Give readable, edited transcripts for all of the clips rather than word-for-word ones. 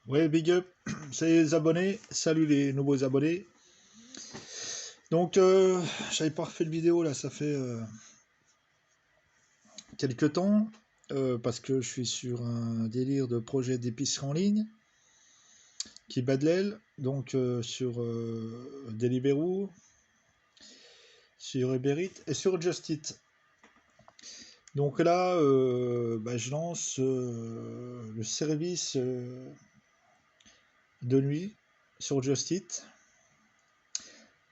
Ouais, big up, salut les abonnés, salut les nouveaux abonnés. Donc, j'avais pas refait de vidéo là, ça fait quelques temps, parce que je suis sur un délire de projet d'épicerie en ligne qui bat de l'aile, donc sur Deliveroo, sur Uber Eats et sur Just Eat. Donc là, je lance le service de nuit sur Just Eat.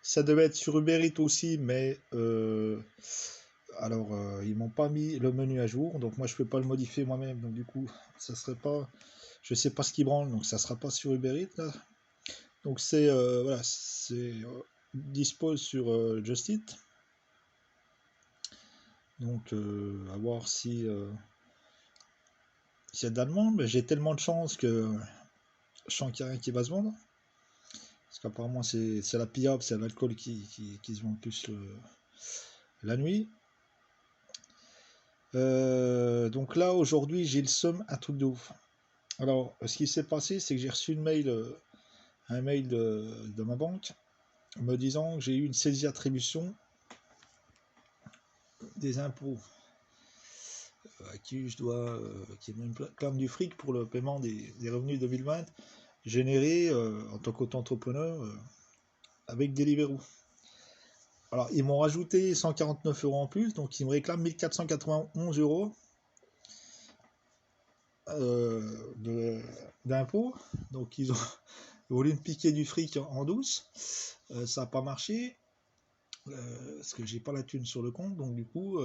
Ça devait être sur Uber Eats aussi, mais ils m'ont pas mis le menu à jour, donc moi je peux pas le modifier moi-même, donc du coup ça serait pas, je sais pas ce qui branle, donc ça sera pas sur Uber Eats là. Donc c'est voilà, c'est dispose sur Just Eat. Donc à voir si s'il y a de la demande, mais j'ai tellement de chance que je sens qu'il y a rien qui va se vendre. Parce qu'apparemment c'est la pillable, c'est l'alcool qui se vend plus la nuit. Donc là aujourd'hui j'ai le seum, un truc de ouf. Alors ce qui s'est passé c'est que j'ai reçu un mail de ma banque me disant que j'ai eu une saisie attribution des impôts à qui je dois, qui me clame du fric pour le paiement des revenus 2020 générés en tant qu'auto-entrepreneur avec Deliveroo. Alors ils m'ont rajouté 149 euros en plus, donc ils me réclament 1491 euros d'impôts. Donc ils ont voulu me piquer du fric en douce. Ça n'a pas marché. Parce que j'ai pas la thune sur le compte, donc du coup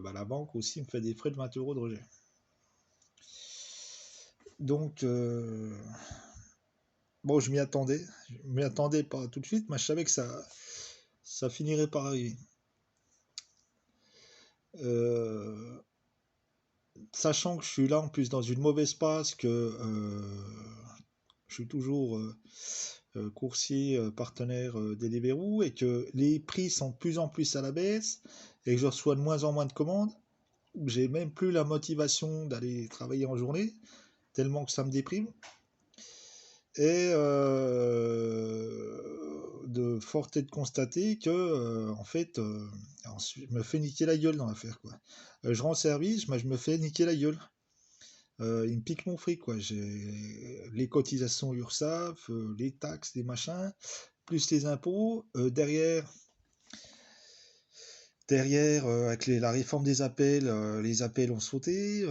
la banque aussi me fait des frais de 20 euros de rejet. Donc bon, je m'y attendais pas tout de suite, mais je savais que ça finirait par arriver. Sachant que je suis là en plus dans une mauvaise passe, que je suis toujours coursier partenaire Deliveroo, et que les prix sont de plus en plus à la baisse et que je reçois de moins en moins de commandes, j'ai même plus la motivation d'aller travailler en journée tellement que ça me déprime, et de force est de constater que en fait je me fais niquer la gueule dans l'affaire, quoi. Je rends service, mais je me fais niquer la gueule. Il me pique mon fric, quoi. J'ai les cotisations URSSAF, les taxes, les machins, plus les impôts. Derrière, avec la réforme des appels, les appels ont sauté.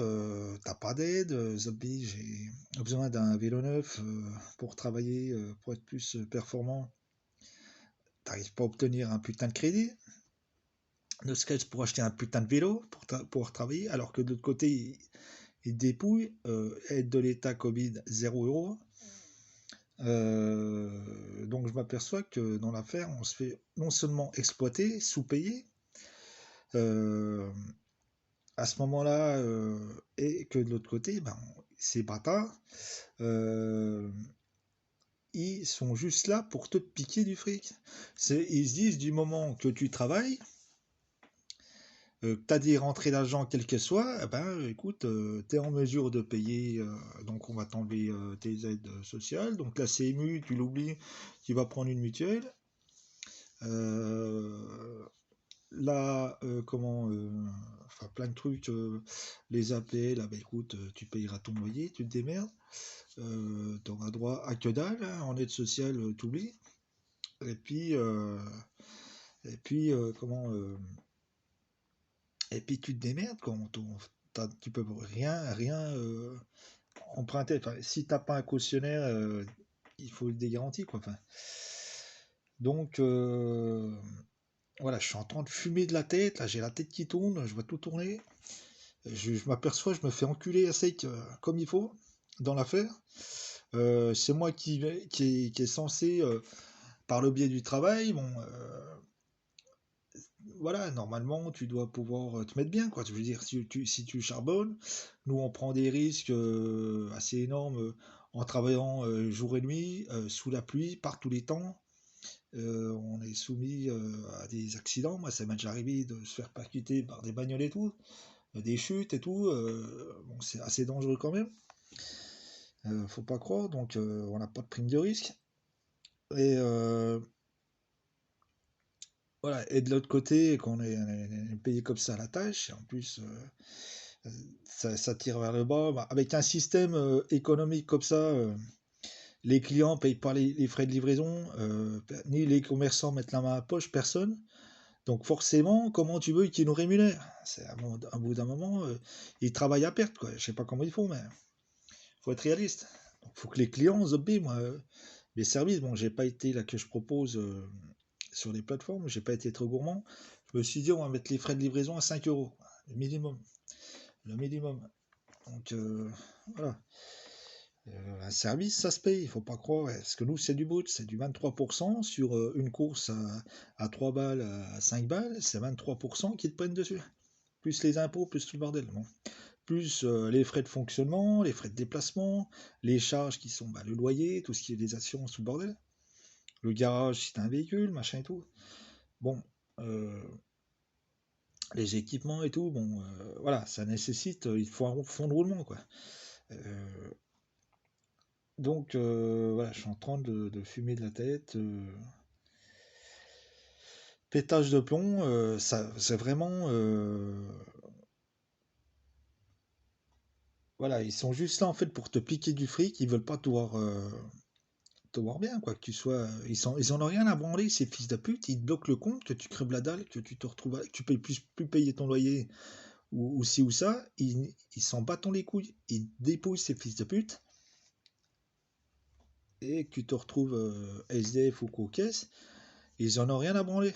T'as pas d'aide. Zombie, j'ai besoin d'un vélo neuf pour travailler, pour être plus performant. T'arrives pas à obtenir un putain de crédit, ne serait-ce pour acheter un putain de vélo pour travailler, alors que de l'autre côté, ils dépouillent. Aide de l'État Covid, 0 euros. Donc je m'aperçois que dans l'affaire, on se fait non seulement exploiter, sous-payer, à ce moment-là, et que de l'autre côté, ces bâtards, ils sont juste là pour te piquer du fric. Ils se disent, du moment que tu travailles, que tu as des rentrées d'argent quelles que soient, écoute, tu es en mesure de payer, donc on va t'enlever tes aides sociales, donc la CMU, tu l'oublies, tu vas prendre une mutuelle. Là, enfin plein de trucs, les APL, écoute, tu payeras ton loyer, tu te démerdes, tu auras droit à que dalle, hein, en aide sociale, t'oublies, et puis, et puis tu te démerdes, tu peux rien emprunter, enfin, si t'as pas un cautionnaire, il faut des garanties, quoi, enfin. Donc, voilà, je suis en train de fumer de la tête, là j'ai la tête qui tourne, je vois tout tourner. Je m'aperçois, je me fais enculer à sec comme il faut dans l'affaire. C'est moi qui est censé, par le biais du travail, bon, voilà, normalement tu dois pouvoir te mettre bien, quoi. Je veux dire, si tu charbonnes, nous on prend des risques assez énormes en travaillant jour et nuit, sous la pluie, par tous les temps. On est soumis à des accidents. Moi, ça m'est déjà arrivé de se faire percuter par des bagnoles et tout. des chutes et tout. Bon, c'est assez dangereux quand même. Faut pas croire, donc on n'a pas de prime de risque. Et voilà, et de l'autre côté, quand on est payé comme ça à la tâche, et en plus ça tire vers le bas, bah, avec un système économique comme ça, les clients ne payent pas les frais de livraison, ni les commerçants mettent la main à la poche, personne. Donc forcément, comment tu veux qu'ils nous rémunèrent? C'est à bout d'un moment, ils travaillent à perte, quoi. Je sais pas comment ils font, mais faut être réaliste. Donc faut que les clients obéissent, moi. Les services, bon, j'ai pas été là que je propose sur les plateformes, j'ai pas été trop gourmand. Je me suis dit, on va mettre les frais de livraison à 5 euros, le minimum. Le minimum. Donc voilà. Un service, ça se paye, il faut pas croire. Parce que nous, c'est du brut, c'est du 23% sur une course à 3 balles, à 5 balles, c'est 23% qui te prennent dessus. Plus les impôts, plus tout le bordel. Bon. Plus les frais de fonctionnement, les frais de déplacement, les charges qui sont bah, le loyer, tout ce qui est des assurances, tout le bordel. Le garage, si t'as un véhicule, machin et tout. Bon, euh, les équipements et tout, bon, voilà, ça nécessite, il faut un fond de roulement, quoi. Euh, donc, voilà, je suis en train de fumer de la tête. Pétage de plomb, ça, c'est vraiment, voilà, ils sont juste là en fait pour te piquer du fric, ils veulent pas te voir bien, quoi, que tu sois, ils en ont rien à branler, ces fils de pute, ils te bloquent le compte, que tu crèves la dalle, que tu te retrouves, que tu payes plus payer ton loyer ou ci ou ça, ils s'en battent les couilles, ils déposent ces fils de pute et que tu te retrouves SDF ou quoi aux caisses, ils en ont rien à branler.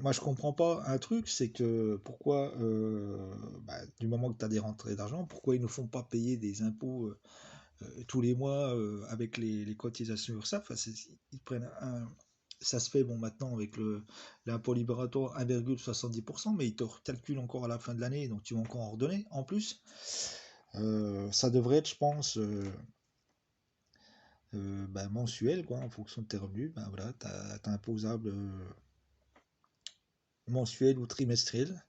Moi je comprends pas un truc, c'est que pourquoi bah, du moment que tu as des rentrées d'argent, pourquoi ils ne font pas payer des impôts tous les mois avec les cotisations URSSAF. Enfin, ils prennent ça se fait bon maintenant avec l'impôt libératoire 1,70%, mais ils te calculent encore à la fin de l'année, donc tu vas encore en redonner en plus. Ça devrait être, je pense, bah, mensuel, quoi, en fonction de tes revenus. Ben voilà, t'as imposable mensuel ou trimestriel.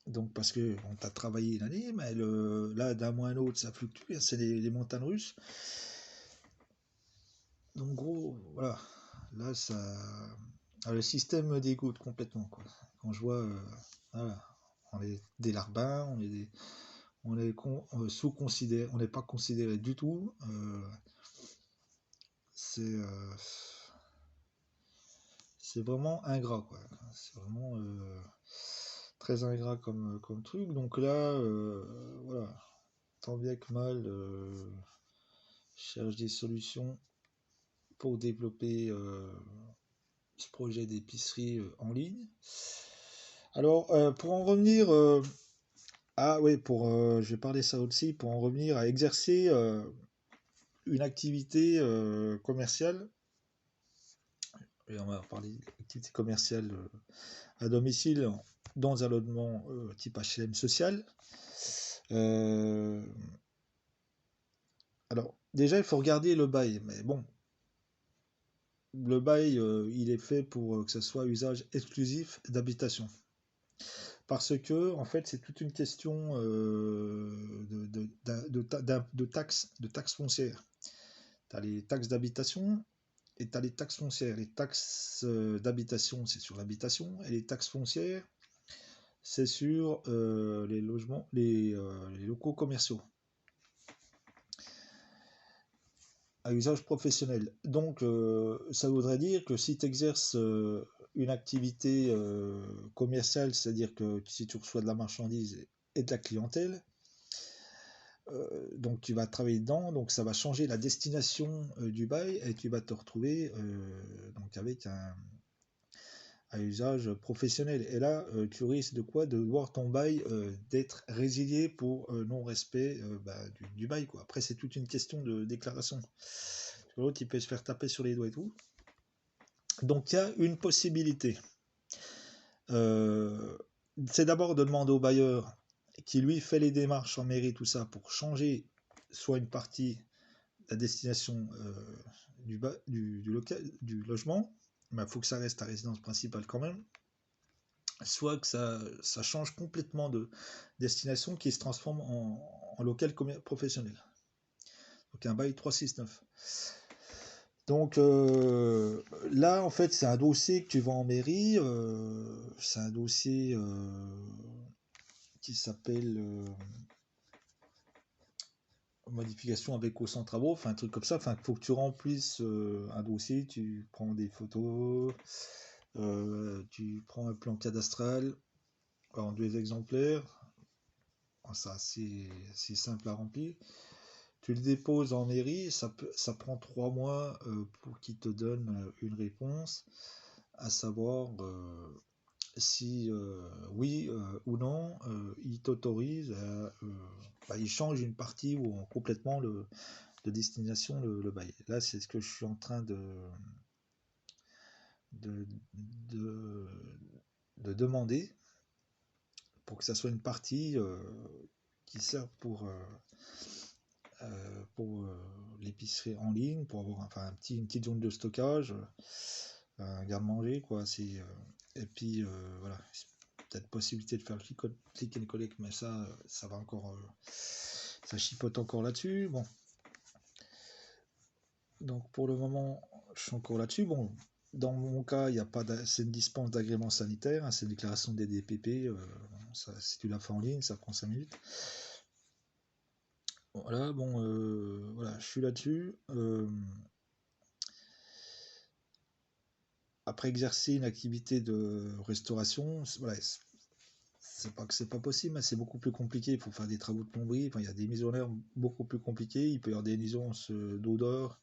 Donc parce que on t'a travaillé une année, mais là d'un mois à un autre ça fluctue, c'est les montagnes russes. Donc gros, voilà, là ça, le système me dégoûte complètement quoi. Quand je vois, voilà, on est des larbins, on est sous-considéré, on n'est pas considéré du tout. C'est euh, c'est vraiment ingrat quoi. C'est vraiment très ingrat comme truc. Donc là, voilà, tant bien que mal, je cherche des solutions pour développer ce projet d'épicerie en ligne. Alors, pour en revenir, oui, je vais parler ça aussi, pour en revenir à exercer une activité commerciale, et on va parler d'activité commerciale à domicile dans un logement type HLM social. Euh, alors, déjà, il faut regarder le bail, mais bon, le bail, il est fait pour que ce soit usage exclusif d'habitation. Parce que, en fait, c'est toute une question de taxes foncières. Tu as les taxes d'habitation et tu as les taxes foncières. Les taxes d'habitation, c'est sur l'habitation, et les taxes foncières, c'est sur les logements, les locaux commerciaux à usage professionnel. Donc, ça voudrait dire que si tu exerces une activité commerciale, c'est-à-dire que si tu reçois de la marchandise et de la clientèle, donc tu vas travailler dedans, donc ça va changer la destination du bail et tu vas te retrouver donc avec un usage professionnel. Et là, tu risques de quoi? De voir ton bail d'être résilié pour non-respect du bail, quoi. Après, c'est toute une question de déclaration. L'autre, il peut se faire taper sur les doigts et tout. Donc, il y a une possibilité. Euh, c'est d'abord de demander au bailleur qui lui fait les démarches en mairie, tout ça, pour changer soit une partie de la destination du logement, mais il faut que ça reste ta résidence principale quand même. soit que ça change complètement de destination, qui se transforme en local professionnel. Donc un bail 369. Donc là, en fait, c'est un dossier que tu vas en mairie. C'est un dossier qui s'appelle modification avec au centre travaux, enfin un truc comme ça. Enfin, il faut que tu remplisses un dossier, tu prends des photos, tu prends un plan cadastral en 2 exemplaires. Ça, c'est simple à remplir. Tu le déposes en mairie, ça prend 3 mois pour qu'ils te donnent une réponse, à savoir si oui ou non, ils t'autorisent ils changent une partie ou complètement de destination le bail. Là, c'est ce que je suis en train de, de, de demander pour que ça soit une partie qui sert pour l'épicerie en ligne, pour avoir une petite zone de stockage, un garde-manger, quoi. Et puis, voilà, peut-être possibilité de faire le click and collect, mais ça va encore, ça chipote encore là-dessus. Bon, donc pour le moment, je suis encore là-dessus. Bon, dans mon cas, il y a pas, c'est une dispense d'agrément sanitaire, hein, c'est une déclaration des DPP. Si tu la fais en ligne, ça prend 5 minutes. Voilà, bon, voilà, je suis là-dessus. Après exercer une activité de restauration, voilà, c'est pas que c'est pas possible, mais c'est beaucoup plus compliqué. Il faut faire des travaux de plomberie. Enfin, il y a des mises en œuvre beaucoup plus compliquées. Il peut y avoir des nuisances d'odeur,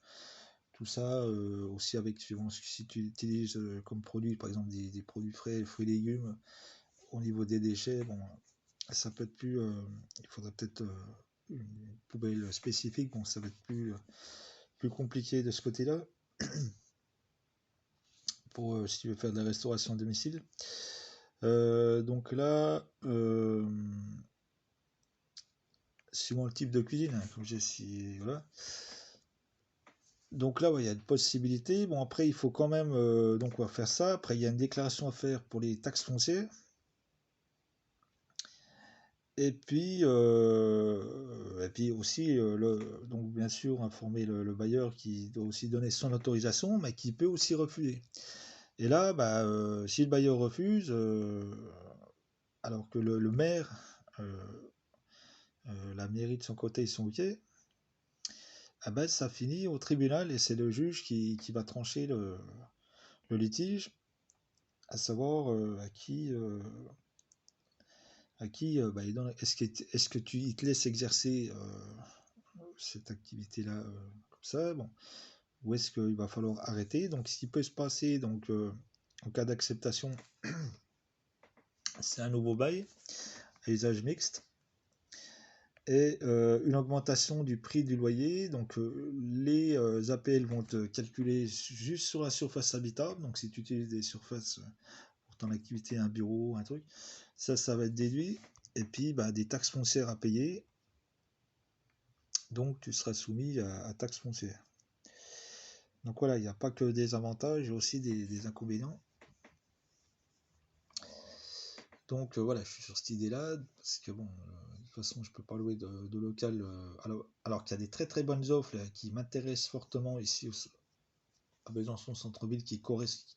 tout ça aussi avec si tu utilises comme produit, par exemple des produits frais, fruits et légumes. Au niveau des déchets, bon, ça peut être plus. Il faudrait peut-être une poubelle spécifique. Bon, ça va être plus compliqué de ce côté-là. Pour si tu veux faire de la restauration à domicile. Donc là, suivant le type de cuisine, hein, comme j'ai si voilà. Donc là, il y a une possibilité. Bon, après, il faut quand même, donc on va faire ça. Après, il y a une déclaration à faire pour les taxes foncières. Et puis aussi, donc bien sûr, informer le bailleur qui doit aussi donner son autorisation, mais qui peut aussi refuser. Et là, si le bailleur refuse, alors que le maire, la mairie de son côté, ils sont OK, ça finit au tribunal et c'est le juge qui va trancher le litige, à savoir est-ce que il te laisse exercer cette activité-là comme ça, bon, ou est-ce qu'il va falloir arrêter. Donc, ce qui peut se passer, donc, en cas d'acceptation, c'est un nouveau bail à usage mixte et une augmentation du prix du loyer. Donc, les APL vont te calculer juste sur la surface habitable. Donc, si tu utilises des surfaces pour ton activité, un bureau, un truc, ça va être déduit. Et puis, des taxes foncières à payer. Donc, tu seras soumis à taxes foncières. Donc voilà, il n'y a pas que des avantages, il y a aussi des inconvénients. Donc voilà, je suis sur cette idée-là, parce que bon, de toute façon, je peux pas louer de local, alors qu'il y a des très très bonnes offres là, qui m'intéressent fortement ici à Besançon centre-ville, qui correspondent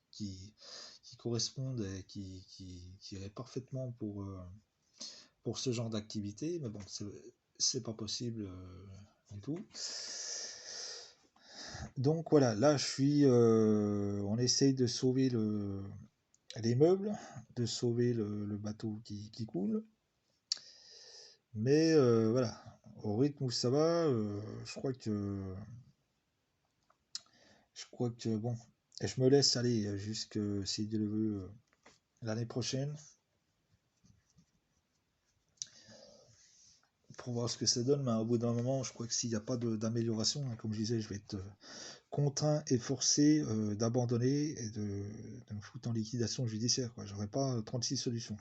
et qui iraient parfaitement pour ce genre d'activité, mais bon, c'est pas possible du tout. Donc voilà, là on essaye de sauver les meubles, de sauver le bateau qui coule. Mais voilà, au rythme où ça va, je crois que bon, et je me laisse aller jusque, si Dieu le veut, l'année prochaine, pour voir ce que ça donne. Mais au bout d'un moment, je crois que s'il n'y a pas d'amélioration, hein, comme je disais, je vais être contraint et forcé d'abandonner et de me foutre en liquidation judiciaire, quoi. J'aurais pas 36 solutions.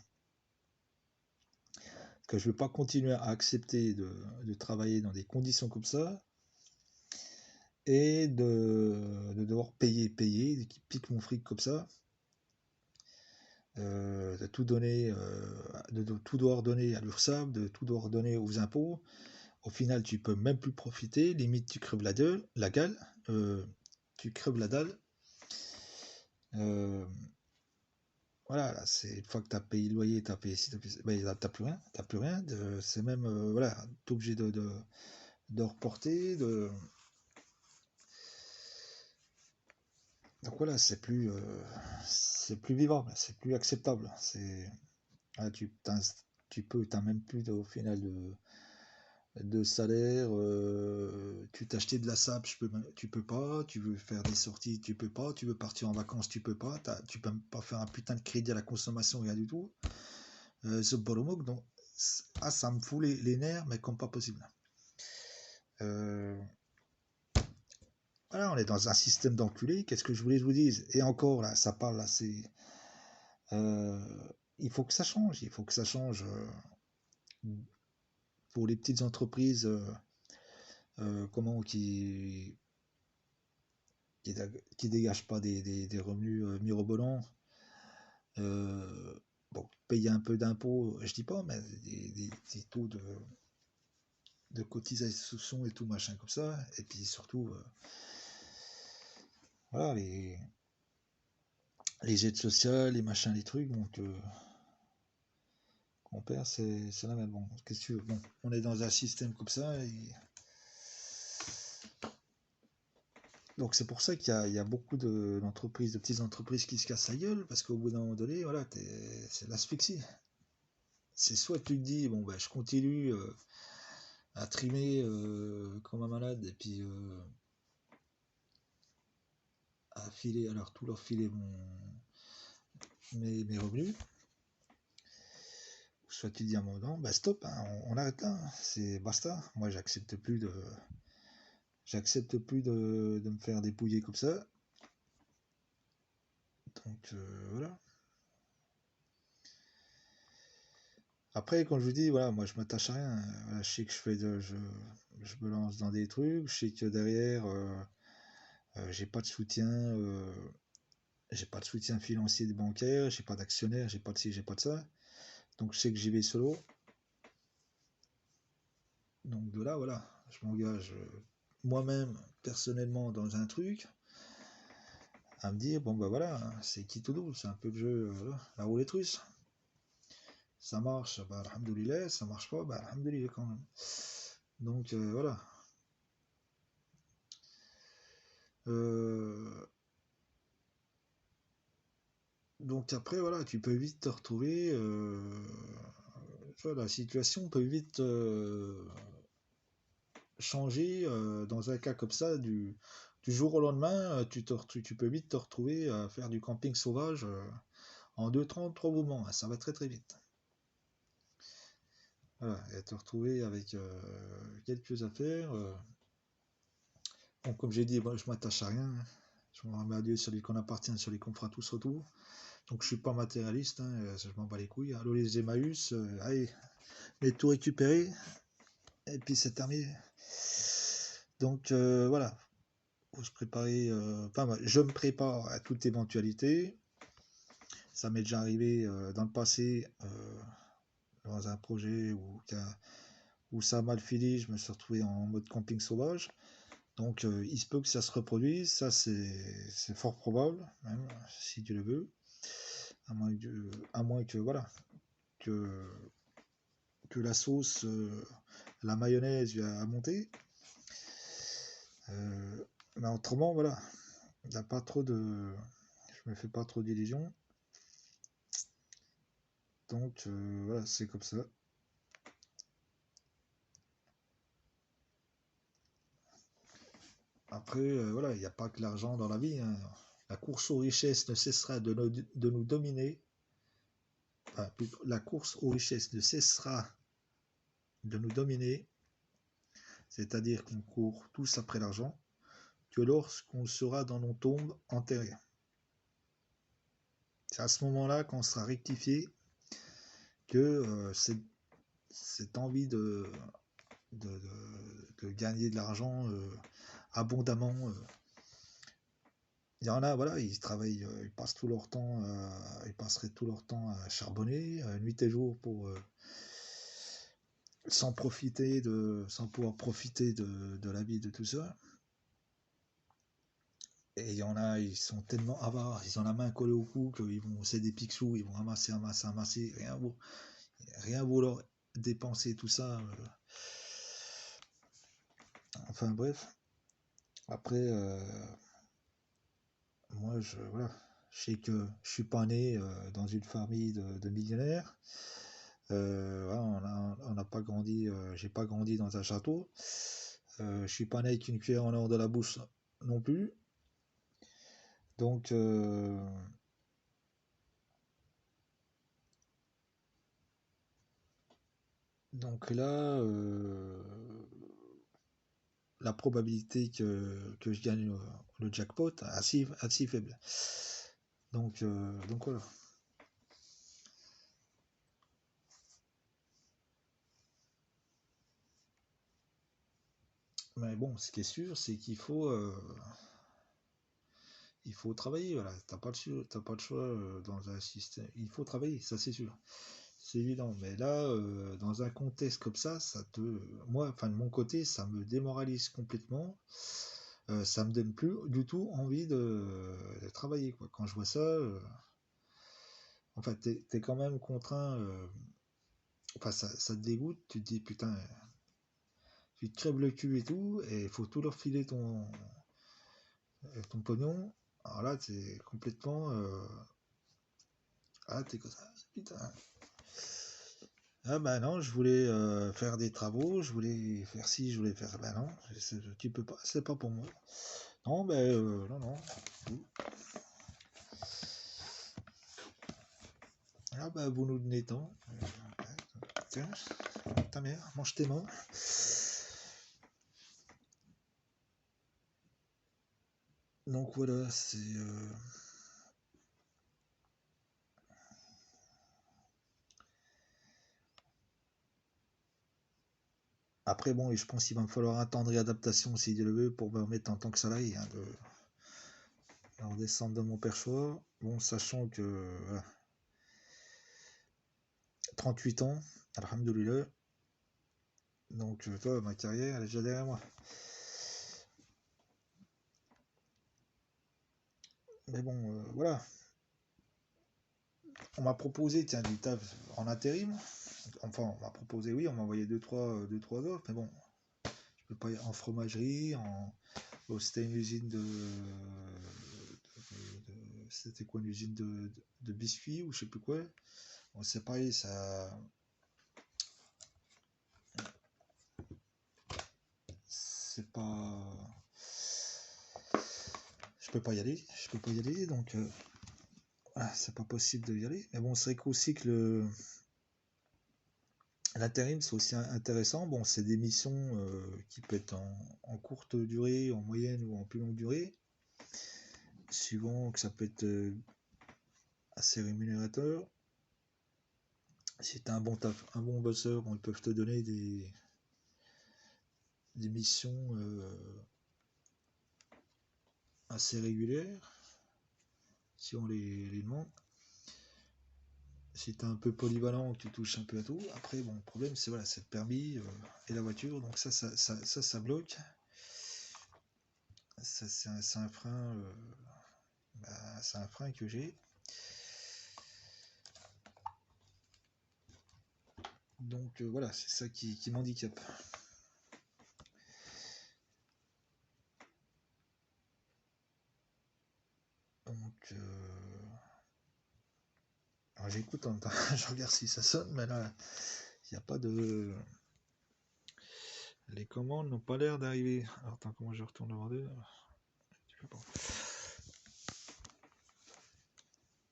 Parce que je ne veux pas continuer à accepter de travailler dans des conditions comme ça et de devoir payer, qui pique mon fric comme ça. de tout donner, de tout devoir donner à l'URSSAF, de tout devoir donner aux impôts. Au final, tu peux même plus profiter. Limite, tu crèves la gale, tu crèves la dalle. Euh, voilà, c'est une fois que tu as payé le loyer, tu as payé ci, ben, t'as plus rien, t'as plus rien. C'est même, voilà, t'es obligé de reporter. Donc voilà, c'est plus vivable, c'est plus acceptable. Voilà, t'as même plus au final de salaire. Tu t'achetais de la sable, tu peux pas. Tu veux faire des sorties, tu peux pas. Tu veux partir en vacances, tu peux pas. Tu peux même pas faire un putain de crédit à la consommation, rien du tout. Ce boromog, donc ça me fout les nerfs, mais comme pas possible. Euh, voilà, on est dans un système d'enculés. Qu'est-ce que je voulais que je vous dise? Et encore là, ça parle là, c'est euh, il faut que ça change. Il faut que ça change pour les petites entreprises, comment qui, qui dégagent pas des revenus mirobolants. Euh, bon, payer un peu d'impôts, je dis pas, mais des taux de cotisation et tout machin comme ça. Et puis surtout, voilà, les aides sociales, les machins, les trucs. Donc, on perd, c'est la même. Bon, qu'est-ce que tu veux? Bon, on est dans un système comme ça. Donc c'est pour ça il y a beaucoup d'entreprises, de petites entreprises qui se cassent la gueule, parce qu'au bout d'un moment donné, voilà, c'est l'asphyxie. C'est soit tu te dis, bon, bah, je continue à trimer comme un malade, et puis à filer, alors tout leur filer mes revenus, soit tu te dis à un moment donné, bah stop, hein, on arrête là, c'est basta. Moi, j'accepte plus de me faire dépouiller comme ça. Donc voilà. Après, quand je vous dis, voilà, moi je m'attache à rien. Voilà, je sais que je me lance dans des trucs. Je sais que derrière, j'ai pas de soutien financier des bancaires, j'ai pas d'actionnaire, j'ai pas de ci, j'ai pas de ça. Donc je sais que j'y vais solo. Donc de là, voilà, je m'engage moi-même personnellement dans un truc, à me dire, bon bah voilà, hein, c'est qui tout double, c'est un peu le jeu, la roulette russe. Ça marche, bah alhamdoulilah, ça marche pas, bah alhamdoulilah quand même. Donc voilà. Euh, donc après, voilà, tu peux vite te retrouver. La situation peut vite changer dans un cas comme ça du jour au lendemain. Tu peux vite te retrouver à faire du camping sauvage en 2-3 mouvements. Hein, ça va très très vite. Voilà, et te retrouver avec quelques affaires. Bon, comme j'ai dit, moi, je m'attache à rien. Je me remets à Dieu sur les qu'on appartient, sur les qu'on fera tous retour. Donc je suis pas matérialiste, hein, je m'en bats les couilles. Allô les Emmaüs, allez, les tout récupéré, et puis c'est terminé. Donc voilà, faut se préparer. Enfin, je me prépare à toute éventualité. Ça m'est déjà arrivé dans le passé, dans un projet où ça a mal fini, je me suis retrouvé en mode camping sauvage. Donc il se peut que ça se reproduise, ça c'est fort probable, même si Dieu le veut. À moins que voilà, que, que la sauce, la mayonnaise a monté. Mais autrement, voilà, il n'y a pas trop de. Je me fais pas trop d'illusions. Donc voilà, c'est comme ça. Après, voilà, il n'y a pas que l'argent dans la vie. Hein. La course aux richesses ne cessera de nous dominer. Enfin, plutôt, la course aux richesses ne cessera de nous dominer. C'est-à-dire qu'on court tous après l'argent, que lorsqu'on sera dans nos tombes enterrés. C'est à ce moment-là qu'on sera rectifié que cette envie de, de, de, gagner de l'argent abondamment, Il y en a, voilà, ils travaillent, ils passent tout leur temps, ils passeraient tout leur temps à charbonner, nuit et jour sans pouvoir profiter de la vie de tout ça. Et il y en a, ils sont tellement avares, ils ont la main collée au cou qu'ils vont, c'est des picsous, ils vont ramasser, ramasser, ramasser, rien vouloir dépenser tout ça. Enfin bref. Après, moi, voilà, je sais que je suis pas né dans une famille de millionnaires. Voilà, on n'a pas grandi, j'ai pas grandi dans un château. Je suis pas né avec une cuillère en or de la bouche non plus. Donc, là, la probabilité que je gagne le jackpot est assez faible. Donc voilà. Mais bon, ce qui est sûr, c'est qu'il faut, il faut travailler. Voilà, t'as pas le choix dans un système. Il faut travailler, ça c'est sûr. C'est évident. Mais là, dans un contexte comme ça moi, enfin de mon côté, ça me démoralise complètement. Ça me donne plus du tout envie de travailler, quoi. Quand je vois ça, en fait, t'es quand même contraint. Enfin, ça te dégoûte. Tu te dis putain, tu te crèves le cul et tout, et il faut tout leur filer ton pognon. Alors là, t'es complètement. Ah, t'es comme ça, putain. Ah bah non, je voulais faire des travaux, je voulais faire ci, je voulais faire. Bah non, tu peux pas, c'est pas pour moi. Non, bah non, non. Ah bah vous nous donnez tant. Tiens, ta mère, mange tes mains. Donc voilà, c'est. Après, bon, et je pense qu'il va me falloir un temps de réadaptation, si Dieu le veut, pour me remettre en tant que salarié, hein, de redescendre de mon perchoir. Bon, sachant que voilà, 38 ans, alhamdoulilah. Donc, toi, ma carrière, elle est déjà derrière moi. Mais bon, voilà. On m'a proposé, tiens, du taf en intérim. Enfin, on m'a proposé, oui, on m'a envoyé deux, trois offres, mais bon, je peux pas y en fromagerie, c'était une usine c'était quoi, une usine de biscuits ou je sais plus quoi. Bon, c'est pareil, ça, c'est pas, je peux pas y aller, donc voilà, c'est pas possible de y aller. Mais bon, c'est vrai qu'aussi que l'intérim, c'est aussi intéressant. Bon, c'est des missions qui peuvent être en courte durée, en moyenne ou en plus longue durée, suivant que ça peut être assez rémunérateur. Si tu as un bon bosseur, bon, ils peuvent te donner des missions assez régulières, si on les demande. Si tu es un peu polyvalent, tu touches un peu à tout. Après, bon, le problème, c'est voilà, c'est le permis et la voiture. Donc ça bloque. Ça, c'est un frein. C'est un frein que j'ai. Donc voilà, c'est ça qui m'handicape. Donc j'écoute en même temps, je regarde si ça sonne, mais là, il n'y a pas de. Les commandes n'ont pas l'air d'arriver. Alors attends, comment je retourne le vendeur.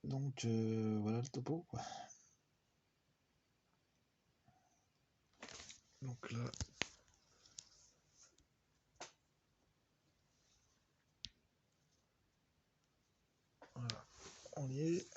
Donc voilà le topo, quoi. Donc là, voilà, on y est.